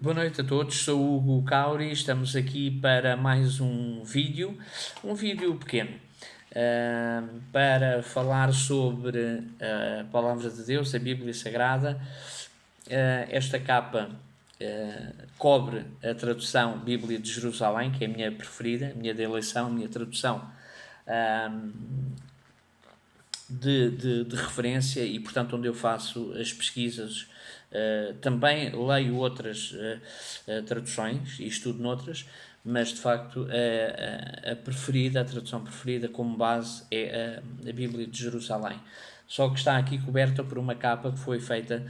Boa noite a todos, sou o Hugo Cauri, estamos aqui para mais um vídeo pequeno, para falar sobre a Palavra de Deus, a Bíblia Sagrada. Esta capa cobre a tradução Bíblia de Jerusalém, que é a minha preferida, a minha de eleição, a minha tradução de referência e, portanto, onde eu faço as pesquisas. Também leio outras traduções e estudo noutras, mas de facto a preferida, a tradução preferida como base é a Bíblia de Jerusalém. Só que está aqui coberta por uma capa que foi feita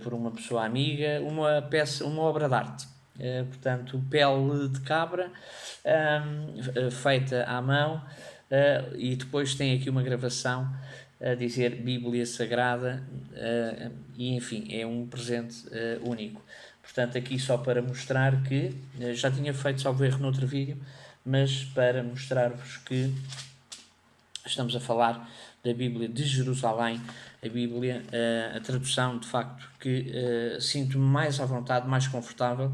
por uma pessoa amiga, uma obra de arte. Portanto, pele de cabra, feita à mão, e depois tem aqui uma gravação a dizer Bíblia Sagrada, e enfim, é um presente único. Portanto, aqui só para mostrar que, já tinha feito salvo erro noutro vídeo, mas para mostrar-vos que estamos a falar da Bíblia de Jerusalém, a Bíblia, a tradução de facto que sinto-me mais à vontade, mais confortável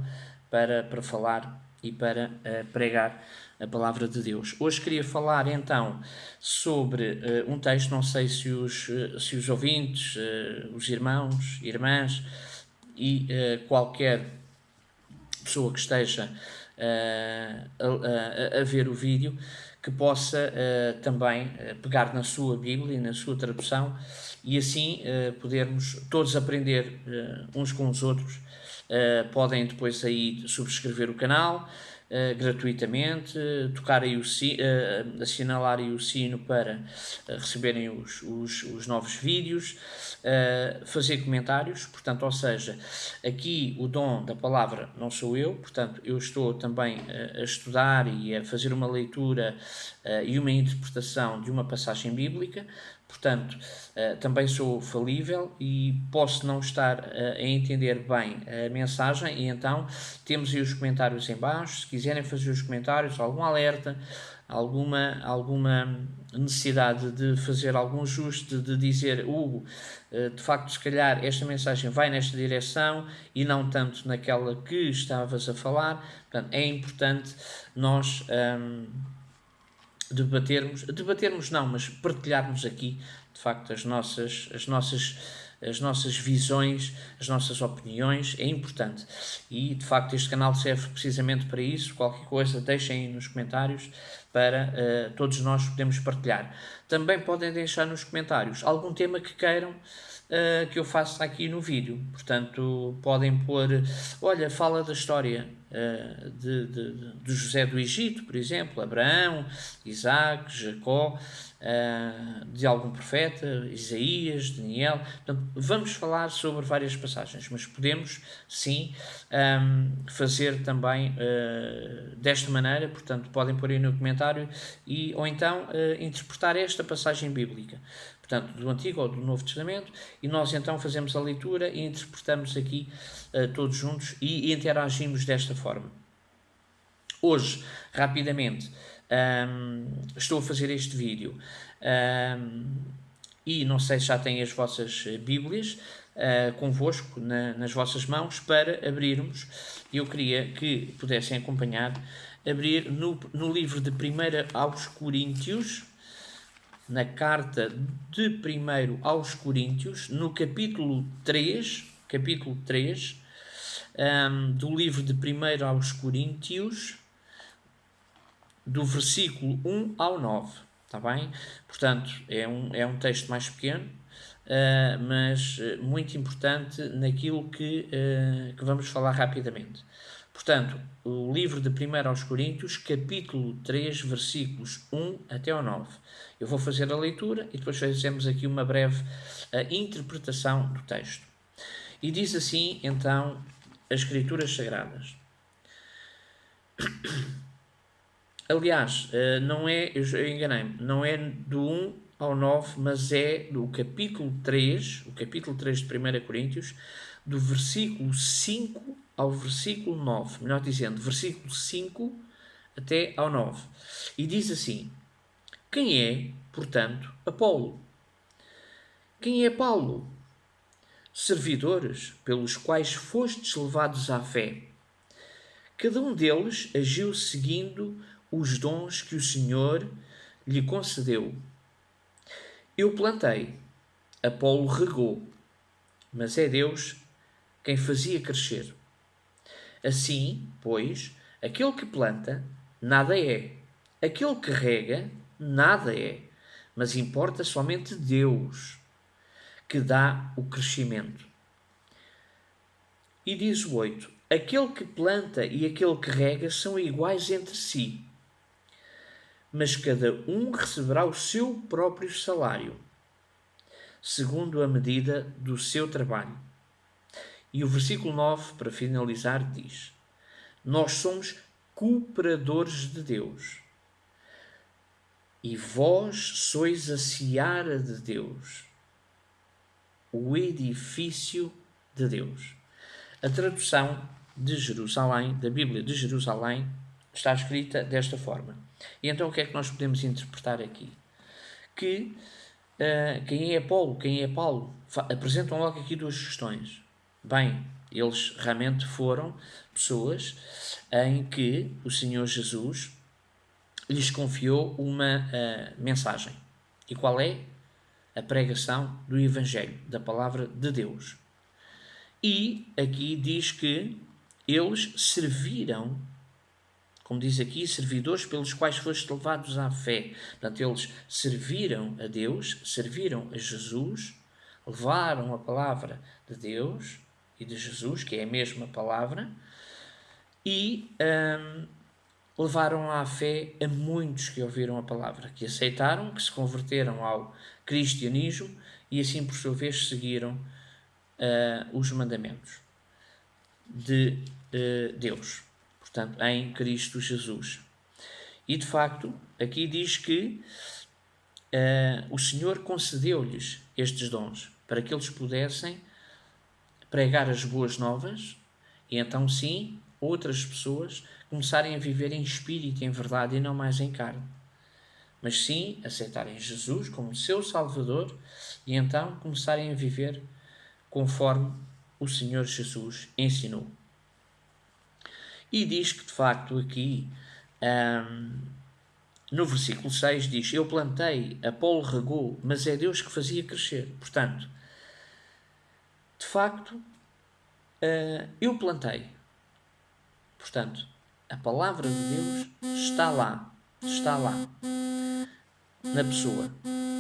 para falar e para pregar a Palavra de Deus. Hoje queria falar então sobre um texto, não sei se os ouvintes, os irmãos, irmãs e qualquer pessoa que esteja a ver o vídeo, que possa também pegar na sua Bíblia e na sua tradução e assim podermos todos aprender uns com os outros. Podem depois aí subscrever o canal gratuitamente, tocar aí assinalar aí o sino para receberem os novos vídeos, fazer comentários, portanto, ou seja, aqui o dom da palavra não sou eu, portanto, eu estou também a estudar e a fazer uma leitura e uma interpretação de uma passagem bíblica. Portanto, também sou falível e posso não estar a entender bem a mensagem, e então temos aí os comentários em baixo. Se quiserem fazer os comentários, algum alerta, alguma necessidade de fazer algum ajuste, de dizer, Hugo, de facto, se calhar esta mensagem vai nesta direção e não tanto naquela que estavas a falar. Portanto, é importante nós debatermos não, mas partilharmos aqui, de facto, as nossas visões, as nossas opiniões. É importante e, de facto, este canal serve precisamente para isso. Qualquer coisa deixem aí nos comentários para todos nós podermos partilhar. Também podem deixar nos comentários algum tema que queiram que eu faça aqui no vídeo. Portanto, podem pôr, olha, fala da história de José do Egito, por exemplo, Abraão, Isaac, Jacó, de algum profeta, Isaías, Daniel. Portanto, vamos falar sobre várias passagens, mas podemos sim fazer também desta maneira. Portanto, podem pôr aí no comentário ou então interpretar esta passagem bíblica, portanto, do Antigo ou do Novo Testamento, e nós então fazemos a leitura e interpretamos aqui todos juntos e interagimos desta forma. Hoje, rapidamente, estou a fazer este vídeo e não sei se já têm as vossas Bíblias convosco nas vossas mãos para abrirmos. Eu queria que pudessem acompanhar, abrir no livro de 1 aos Coríntios, na carta de 1 aos Coríntios, no capítulo 3, do livro de 1 aos Coríntios, do versículo 1 ao 9, está bem? Portanto, é um texto mais pequeno, mas muito importante naquilo que vamos falar rapidamente. Portanto, o livro de 1 aos Coríntios, capítulo 3, versículos 1 até ao 9. Eu vou fazer a leitura e depois fazemos aqui uma breve interpretação do texto. E diz assim, então, as Escrituras Sagradas. Aliás, não é, eu enganei-me, não é do 1 ao 9, mas é do capítulo 3, o capítulo 3 de 1 Coríntios, do versículo 5 ao versículo 9, melhor dizendo, versículo 5 até ao 9. E diz assim: quem é, portanto, Apolo? Quem é Paulo? servidores pelos quais fostes levados à fé. Cada um deles agiu seguindo os dons que o Senhor lhe concedeu. Eu plantei, Apolo regou, mas é Deus quem fazia crescer. Assim, pois, aquele que planta, nada é. Aquele que rega, nada é. Mas importa somente Deus, que dá o crescimento. E diz o 8: aquele que planta e aquele que rega são iguais entre si, mas cada um receberá o seu próprio salário, segundo a medida do seu trabalho. E o versículo 9, para finalizar, diz: nós somos cooperadores de Deus, e vós sois a seara de Deus, o edifício de Deus. A tradução de Jerusalém, da Bíblia de Jerusalém, está escrita desta forma. E então o que é que nós podemos interpretar aqui? Que quem é Apolo, quem é Paulo? Apresentam logo aqui duas questões. Bem, eles realmente foram pessoas em que o Senhor Jesus lhes confiou uma mensagem. E qual é? A pregação do Evangelho, da palavra de Deus. E aqui diz que eles serviram, como diz aqui, servidores pelos quais foste levados à fé. Portanto, eles serviram a Deus, serviram a Jesus, levaram a palavra de Deus e de Jesus, que é a mesma palavra, e levaram à fé a muitos que ouviram a palavra, que aceitaram, que se converteram ao cristianismo e assim, por sua vez, seguiram os mandamentos de Deus, portanto, em Cristo Jesus. E, de facto, aqui diz que o Senhor concedeu-lhes estes dons para que eles pudessem pregar as boas novas e então, sim, outras pessoas começarem a viver em espírito e em verdade e não mais em carne. Mas sim, aceitarem Jesus como seu Salvador e então começarem a viver conforme o Senhor Jesus ensinou. E diz que, de facto, aqui, no versículo 6, diz: eu plantei, Apolo regou, mas é Deus que fazia crescer. Portanto, de facto, eu plantei. Portanto, a palavra de Deus está lá, na pessoa.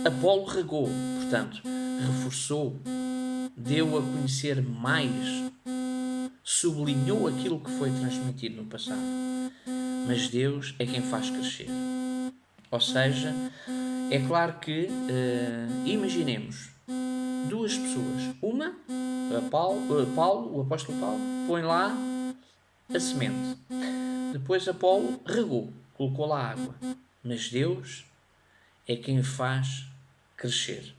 Apolo regou, portanto, reforçou, deu a conhecer mais, sublinhou aquilo que foi transmitido no passado. Mas Deus é quem faz crescer. Ou seja, é claro que, imaginemos, duas pessoas. Uma, o apóstolo Paulo, põe lá a semente. Depois Apolo regou, colocou lá água. Mas Deus é quem faz crescer.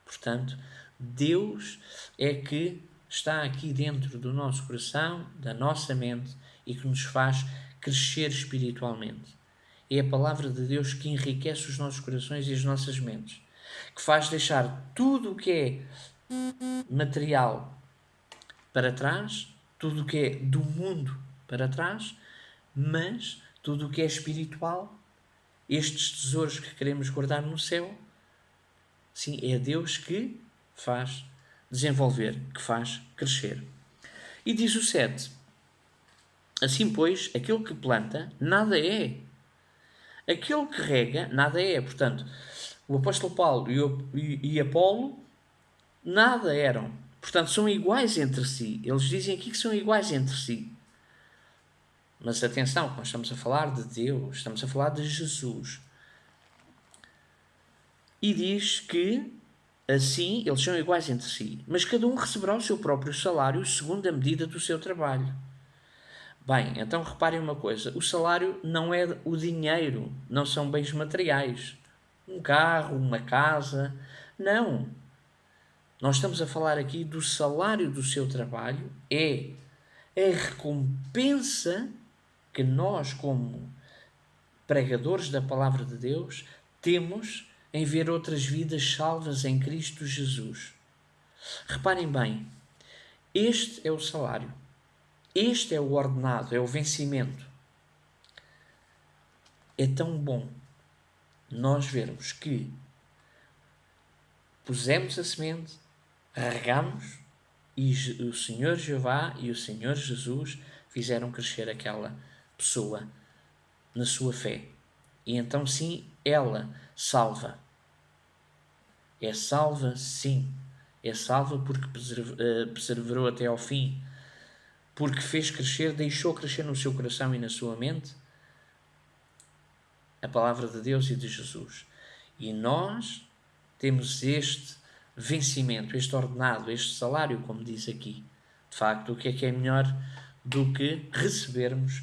Portanto, Deus é que está aqui dentro do nosso coração, da nossa mente e que nos faz crescer espiritualmente. É a palavra de Deus que enriquece os nossos corações e as nossas mentes, que faz deixar tudo o que é material para trás, tudo o que é do mundo para trás, mas tudo o que é espiritual, estes tesouros que queremos guardar no céu, sim, é Deus que faz desenvolver, que faz crescer. E diz o 7: assim, pois, aquele que planta, nada é. Aquele que rega, nada é. Portanto, o apóstolo Paulo e Apolo, nada eram. Portanto, são iguais entre si. Eles dizem aqui que são iguais entre si. Mas atenção, nós estamos a falar de Deus, estamos a falar de Jesus. E diz que, assim, eles são iguais entre si, mas cada um receberá o seu próprio salário segundo a medida do seu trabalho. Bem, então reparem uma coisa, o salário não é o dinheiro, não são bens materiais, um carro, uma casa, não. Nós estamos a falar aqui do salário do seu trabalho, é a recompensa que nós, como pregadores da palavra de Deus, temos em ver outras vidas salvas em Cristo Jesus. Reparem bem, este é o salário, este é o ordenado, é o vencimento. É tão bom nós vermos que pusemos a semente, regamos e o Senhor Jeová e o Senhor Jesus fizeram crescer aquela pessoa na sua fé. E então sim, ela salva. É salva, sim. É salva porque perseverou até ao fim. Porque fez crescer, deixou crescer no seu coração e na sua mente a palavra de Deus e de Jesus. E nós temos este vencimento, este ordenado, este salário, como diz aqui. De facto, o que é melhor do que recebermos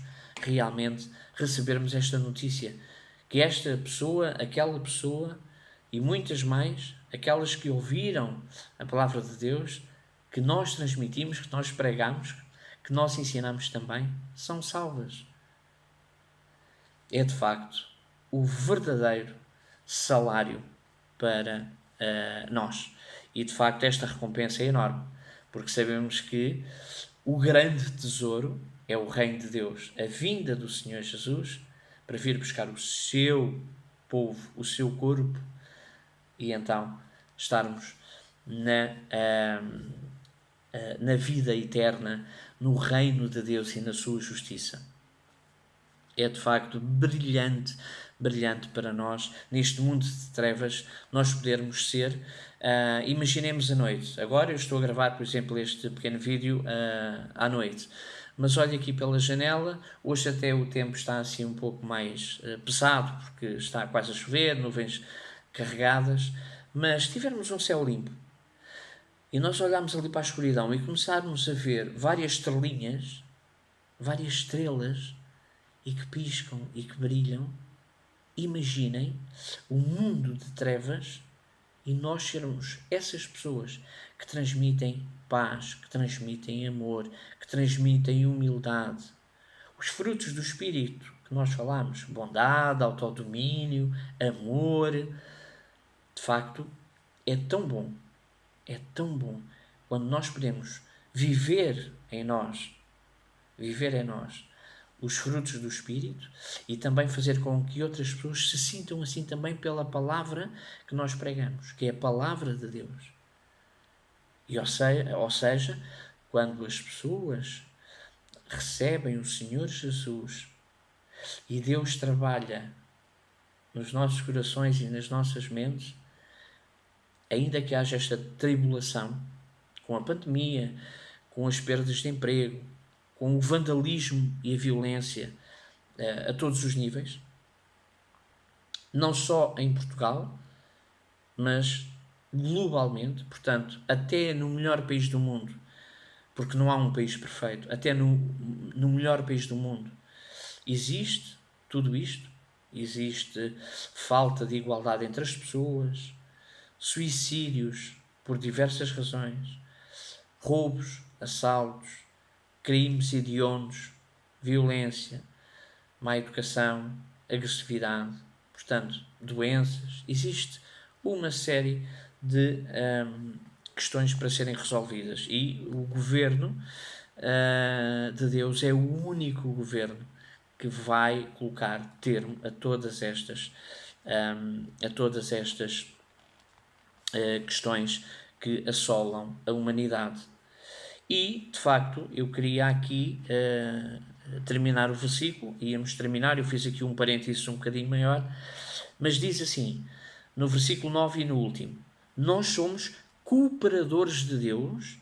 esta notícia? Que esta pessoa, aquela pessoa e muitas mais, aquelas que ouviram a palavra de Deus, que nós transmitimos, que nós pregamos, que nós ensinamos também, são salvas. É de facto o verdadeiro salário para nós. E de facto esta recompensa é enorme, porque sabemos que o grande tesouro é o reino de Deus, a vinda do Senhor Jesus para vir buscar o seu povo, o seu corpo, e então estarmos na vida eterna, no reino de Deus e na sua justiça. É de facto brilhante para nós, neste mundo de trevas, nós podermos ser. Imaginemos a noite. Agora eu estou a gravar, por exemplo, este pequeno vídeo à noite. Mas olha aqui pela janela, hoje até o tempo está assim um pouco mais pesado, porque está quase a chover, nuvens carregadas, mas se tivermos um céu limpo, e nós olharmos ali para a escuridão e começarmos a ver várias estrelinhas, várias estrelas, e que piscam e que brilham, imaginem o mundo de trevas e nós sermos essas pessoas que transmitem paz, que transmitem amor, que transmitem humildade. Os frutos do Espírito que nós falamos, bondade, autodomínio, amor, de facto, é tão bom quando nós podemos viver em nós os frutos do Espírito e também fazer com que outras pessoas se sintam assim também pela palavra que nós pregamos, que é a palavra de Deus. E ou seja, quando as pessoas recebem o Senhor Jesus e Deus trabalha nos nossos corações e nas nossas mentes, ainda que haja esta tribulação, com a pandemia, com as perdas de emprego, com o vandalismo e a violência a todos os níveis, não só em Portugal, mas globalmente, portanto, até no melhor país do mundo, porque não há um país perfeito, até no melhor país do mundo, existe tudo isto, existe falta de igualdade entre as pessoas, suicídios por diversas razões, roubos, assaltos, crimes hediondos, violência, má educação, agressividade, portanto, doenças. Existe uma série de questões para serem resolvidas e o governo de Deus é o único governo que vai colocar termo a todas estas questões que assolam a humanidade. E, de facto, eu queria aqui terminar o versículo, íamos terminar, eu fiz aqui um parênteses um bocadinho maior, mas diz assim, no versículo 9 e no último, nós somos cooperadores de Deus,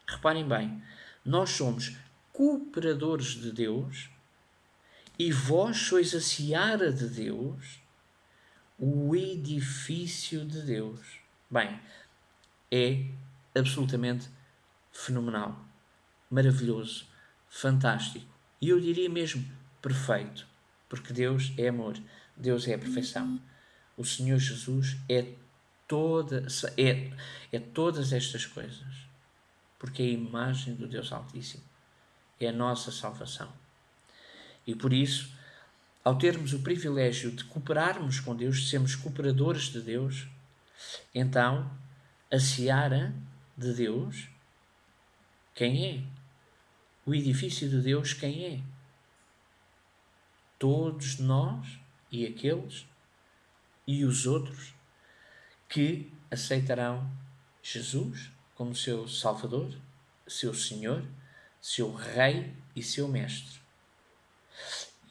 reparem bem, nós somos cooperadores de Deus e vós sois a seara de Deus, o edifício de Deus. Bem, é absolutamente fenomenal, maravilhoso, fantástico. E eu diria mesmo perfeito, porque Deus é amor, Deus é a perfeição. O Senhor Jesus é todas estas coisas, porque é a imagem do Deus Altíssimo, é a nossa salvação. E por isso, ao termos o privilégio de cooperarmos com Deus, de sermos cooperadores de Deus, então a seara de Deus, quem é? O edifício de Deus, quem é? Todos nós e aqueles e os outros que aceitarão Jesus como seu Salvador, seu Senhor, seu Rei e seu Mestre.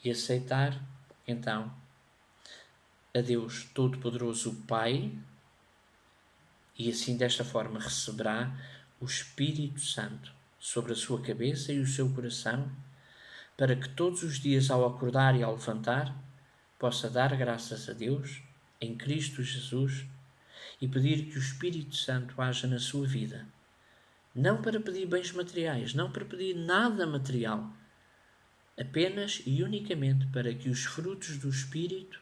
E aceitar, então, a Deus Todo-Poderoso, o Pai, e assim desta forma receberá o Espírito Santo sobre a sua cabeça e o seu coração, para que todos os dias, ao acordar e ao levantar, possa dar graças a Deus em Cristo Jesus e pedir que o Espírito Santo haja na sua vida. Não para pedir bens materiais, não para pedir nada material, apenas e unicamente para que os frutos do Espírito,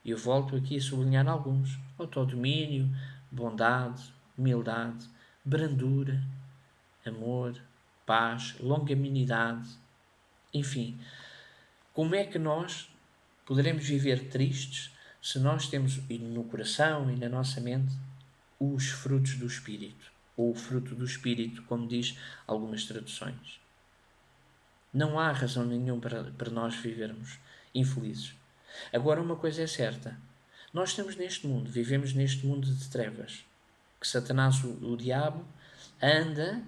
e eu volto aqui a sublinhar alguns: autodomínio, bondade, humildade, brandura, amor, paz, longanimidade, enfim, como é que nós poderemos viver tristes se nós temos no coração e na nossa mente os frutos do Espírito, ou o fruto do Espírito, como diz algumas traduções? Não há razão nenhuma para nós vivermos infelizes. Agora, uma coisa é certa: nós estamos neste mundo, vivemos neste mundo de trevas, que Satanás, o diabo, anda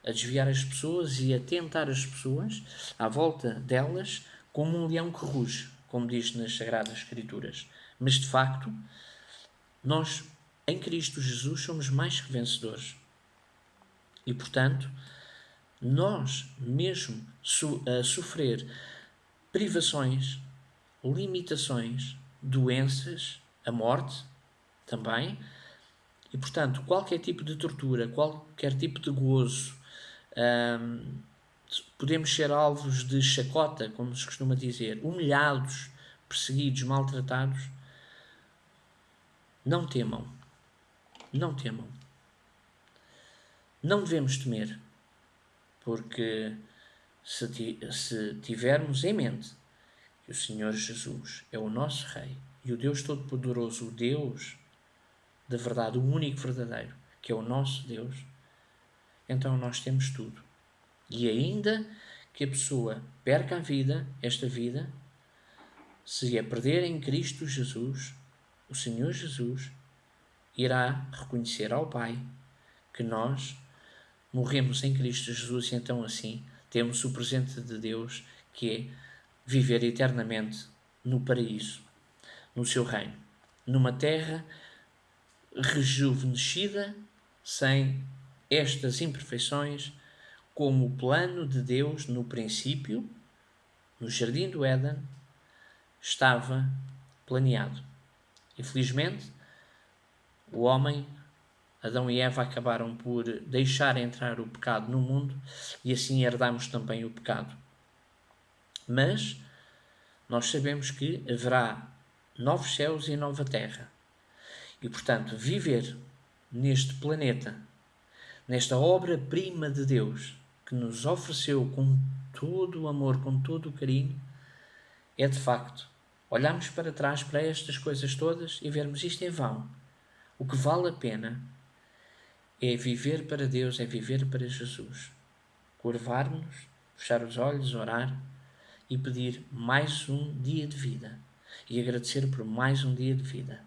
a desviar as pessoas e a tentar as pessoas à volta delas como um leão que ruge, como diz nas Sagradas Escrituras. Mas, de facto, nós, em Cristo Jesus, somos mais que vencedores. E, portanto, nós, mesmo a sofrer privações, limitações, doenças, a morte também, e, portanto, qualquer tipo de tortura, qualquer tipo de gozo, podemos ser alvos de chacota, como se costuma dizer, humilhados, perseguidos, maltratados. Não temam. Não temam. Não devemos temer, porque se tivermos em mente que o Senhor Jesus é o nosso Rei e o Deus Todo-Poderoso, o Deus da verdade, o único verdadeiro, que é o nosso Deus, então nós temos tudo. E ainda que a pessoa perca a vida, esta vida, se a perder em Cristo Jesus, o Senhor Jesus irá reconhecer ao Pai que nós morremos em Cristo Jesus e então assim temos o presente de Deus, que é viver eternamente no paraíso, no seu reino, numa terra rejuvenescida, sem estas imperfeições, como o plano de Deus no princípio, no Jardim do Éden, estava planeado. Infelizmente, o homem, Adão e Eva, acabaram por deixar entrar o pecado no mundo e assim herdamos também o pecado. Mas nós sabemos que haverá novos céus e nova terra. E, portanto, viver neste planeta, nesta obra-prima de Deus, que nos ofereceu com todo o amor, com todo o carinho, é de facto olharmos para trás para estas coisas todas e vermos isto em vão. O que vale a pena é viver para Deus, é viver para Jesus. Curvar-nos, fechar os olhos, orar e pedir mais um dia de vida. E agradecer por mais um dia de vida.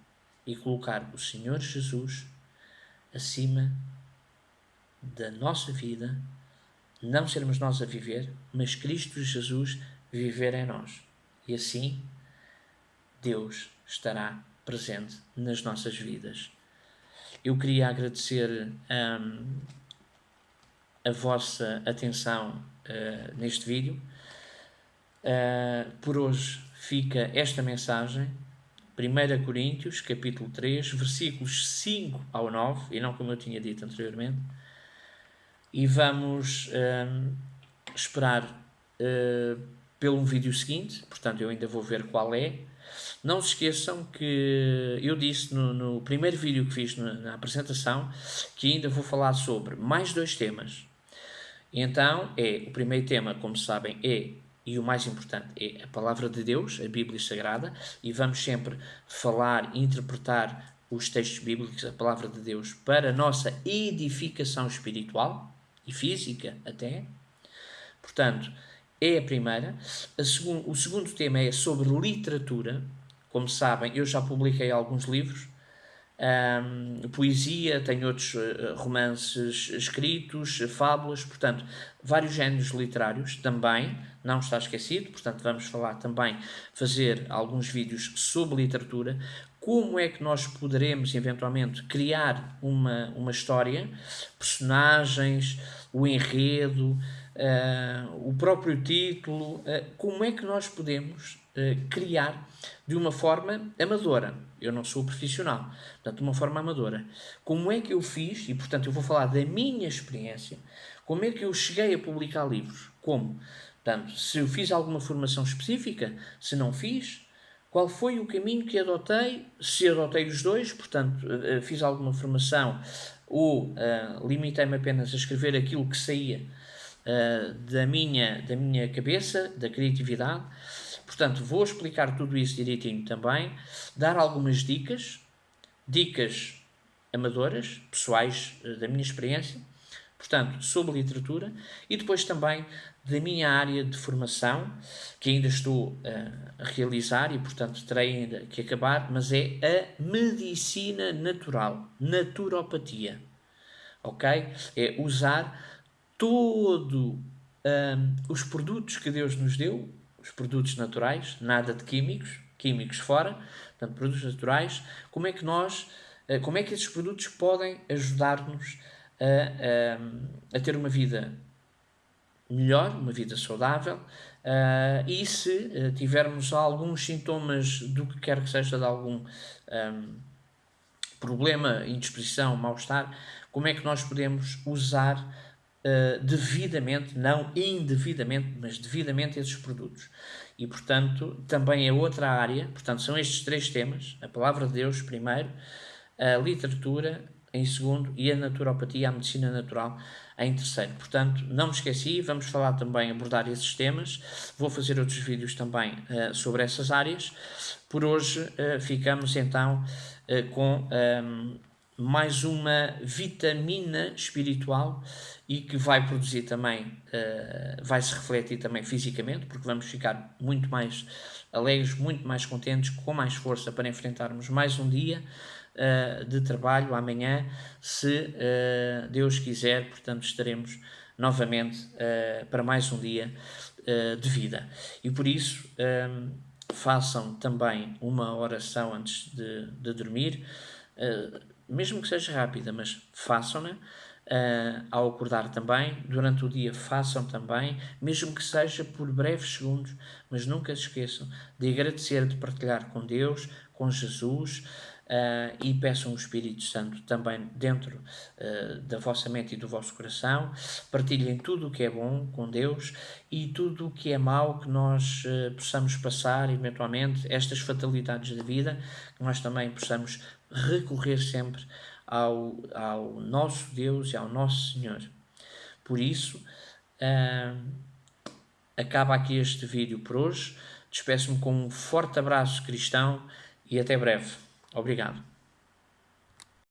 E colocar o Senhor Jesus acima da nossa vida, não sermos nós a viver, mas Cristo Jesus viver em nós. E assim, Deus estará presente nas nossas vidas. Eu queria agradecer a vossa atenção neste vídeo. Por hoje fica esta mensagem, 1 Coríntios, capítulo 3, versículos 5 ao 9, e não como eu tinha dito anteriormente. E vamos esperar pelo vídeo seguinte, portanto eu ainda vou ver qual é. Não se esqueçam que eu disse no primeiro vídeo que fiz na apresentação que ainda vou falar sobre mais 2 temas. Então, o primeiro tema, como sabem, e o mais importante, é a Palavra de Deus, a Bíblia Sagrada, e vamos sempre falar e interpretar os textos bíblicos, a palavra de Deus, para a nossa edificação espiritual e física até. Portanto, é a primeira. O segundo tema é sobre literatura. Como sabem, eu já publiquei alguns livros, poesia, tenho outros romances escritos, fábulas, portanto, vários géneros literários também, não está esquecido, portanto, vamos falar também, fazer alguns vídeos sobre literatura, como é que nós poderemos, eventualmente, criar uma história, personagens, o enredo, o próprio título, como é que nós podemos criar de uma forma amadora. Eu não sou profissional, portanto, de uma forma amadora. Como é que eu fiz, e portanto eu vou falar da minha experiência, como é que eu cheguei a publicar livros? Como? Portanto, se eu fiz alguma formação específica, se não fiz, qual foi o caminho que adotei, se adotei os dois, portanto, fiz alguma formação ou limitei-me apenas a escrever aquilo que saía da minha cabeça, da criatividade. Portanto, vou explicar tudo isso direitinho também, dar algumas dicas amadoras, pessoais, da minha experiência, portanto, sobre literatura, e depois também da minha área de formação, que ainda estou a realizar e, portanto, terei ainda que acabar, mas é a medicina natural, naturopatia, ok? É usar todos os produtos que Deus nos deu, os produtos naturais, nada de químicos fora, portanto, produtos naturais, como é que esses produtos podem ajudar-nos a ter uma vida melhor, uma vida saudável, e se tivermos alguns sintomas do que quer que seja, de algum problema, indisposição, mal-estar, como é que nós podemos usar devidamente, não indevidamente, mas devidamente esses produtos. E, portanto, também é outra área, portanto, são estes três temas, a palavra de Deus primeiro, a literatura em segundo e a naturopatia, a medicina natural em terceiro. Portanto, não me esqueci, vamos falar também, abordar esses temas, vou fazer outros vídeos também sobre essas áreas. Por hoje ficamos então com mais uma vitamina espiritual e que vai produzir também, vai se refletir também fisicamente, porque vamos ficar muito mais alegres, muito mais contentes, com mais força para enfrentarmos mais um dia de trabalho amanhã, se Deus quiser. Portanto, estaremos novamente para mais um dia de vida. E por isso, façam também uma oração antes de dormir, mesmo que seja rápida, mas façam-na. Ao acordar também, durante o dia façam também, mesmo que seja por breves segundos, mas nunca se esqueçam de agradecer, de partilhar com Deus, com Jesus, e peçam o Espírito Santo também dentro da vossa mente e do vosso coração. Partilhem tudo o que é bom com Deus e tudo o que é mau que nós possamos passar, eventualmente, estas fatalidades da vida, que nós também possamos recorrer sempre ao nosso Deus e ao nosso Senhor. Por isso, acaba aqui este vídeo por hoje. Despeço-me com um forte abraço cristão e até breve. Obrigado.